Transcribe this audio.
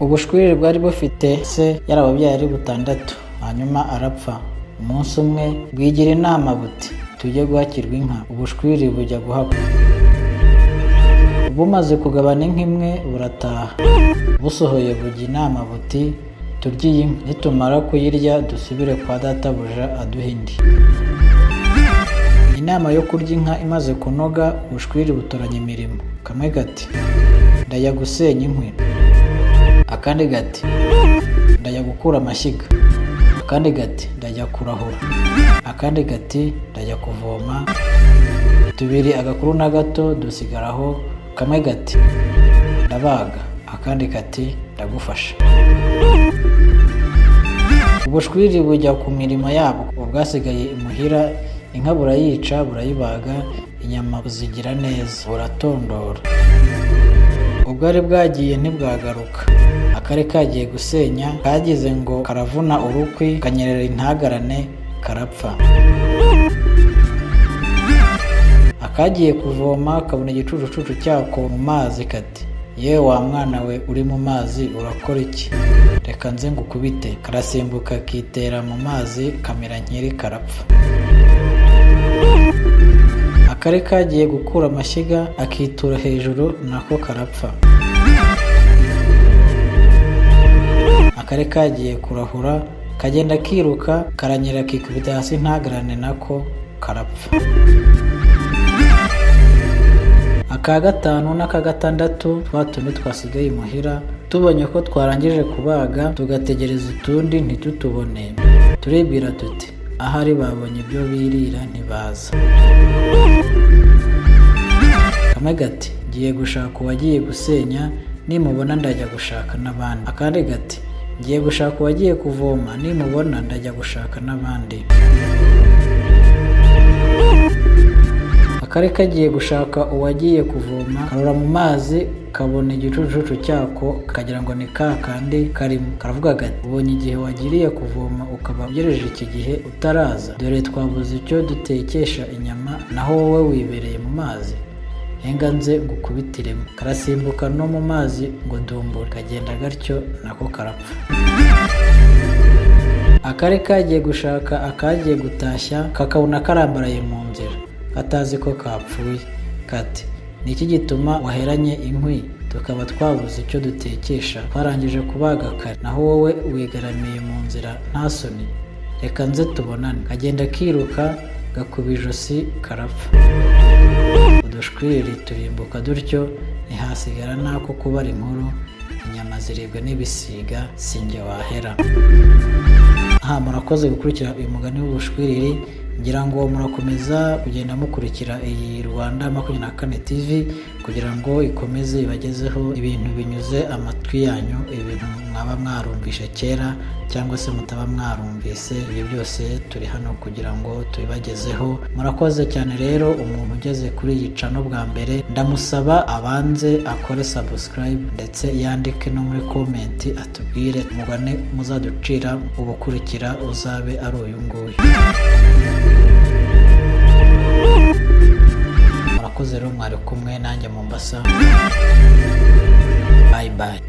Ubushwiriri bwari bufite se yarababyaye ari 6, hanyuma arapfa. Umunsi umwe bwigira inama buti tujye guhakirwa inka. Ubushwiriri bujya guhakwa. Bumaze kugabana inka imwe burataha. Busohoye bujya inama buti turye iyi nka, nitumara kuyirya dusubire kwa databuja aduha indi. Inama yo kurya inka imaze kunoga, ubushwiriri butoranya imirimo. Kamwe gati ndajya gusenya inkwi, akandi gati ndajya gukura amashyiga, akandi gati ndajya kurahura, akandi gati ndajya kuvoma. Tubiri agakuru na gato dusigaraho. Kamwe gati ndabaga, akandi gati ndagufasha. Ubushwiriri bujya ku mirimo yabwo. Ubwasigaye imuhira, inka burayica burayibaga, inyama buzigira neza, buratondora. Ubwari bwagiye ntibwagaruka. Akari kagiye gusenya kagize ngo karavuna urukwi, kanyerera intagarane karapfa. Akagiye kuvoma kabona igicucucucu cyako mu mazi kati yewe wa mwana we uri mu mazi urakora iki? Reka nze ngukubite. Karasimbuka kitera mu mazi kamera nkeri karapfa. Akari kagiye gukura amashyiga akitura hejuru nako karapfa. Akari kagiye kurahura kagenda kiruka karanyera kikubita hasi ntagarane nako karapfa. Aka 5 n'aka 6 twatundi twasigaye imuhira, tubonye ko twarangije kubaga tugategereza utundi ntitutubone, turibwira tuti ahari babonye ibyo birira ntibaza. Kamwe gati ngiye gushaka uwagiye gusenya, nimubona ndajya gushaka n'abandi. Akandi gati ngiye gushaka uwagiye kuvoma, nimubona ndajya gushaka n'abandi. Akari kagiye gushaka uwagiye kuvoma karora mu mazi kabona igicucucu cyako kagira ngo ni kandi karimo. Karavuga gati ubonye igihe wagiriye kuvoma ukaba ugereje iki gihe utaraza, dore twabuze icyo dutekesha inyama naho wowe wibereye mu mazi, henga nze ngukubitiremo. Karasimbuka no mu mazi ngo dumbura, kagenda gatyo nako karapfa. Akari kagiye gushaka akagiye gutashya kakabona karambaraye mu nzira, katazi ko kapfuye. Kati niki gituma waheranye inkwi tukaba twabuze icyo dutekesha, twarangije kubaga kare naho wowe wigaramiye mu nzira nta soni? Reka nze tubonane. Kagenda kiruka gakuba ijosi karapfa. Udushwiriri turimbuka dutyo, ntihasigara nako kubara inkuru, inyama ziribwa n'ibisiga sinjye wahera. Murakoze gukurikira uyu mugani w'ubushwiriri. Ngira ngo murakomeza kugenda mukurikira iyi Rwanda 24 TV kugira ngo ikomeze ibagezeho ibintu binyuze amatwi yanyu, ibintu mwaba mwarumvishe kera cyangwa se mutaba mwarumvise. Ibi byose turi hano kugira ngo tubibagezeho. Murakoze cyane rero. Umuntu ugeze kuri iyi channel bwa mbere, ndamusaba abanze akore subscribe ndetse yandike no muri comment atubwire umugani muzaducira ubukurikira uzabe ari uyu nguyu. Murakoze rero, mwari kumwe nanjye Mombasa. Bye bye.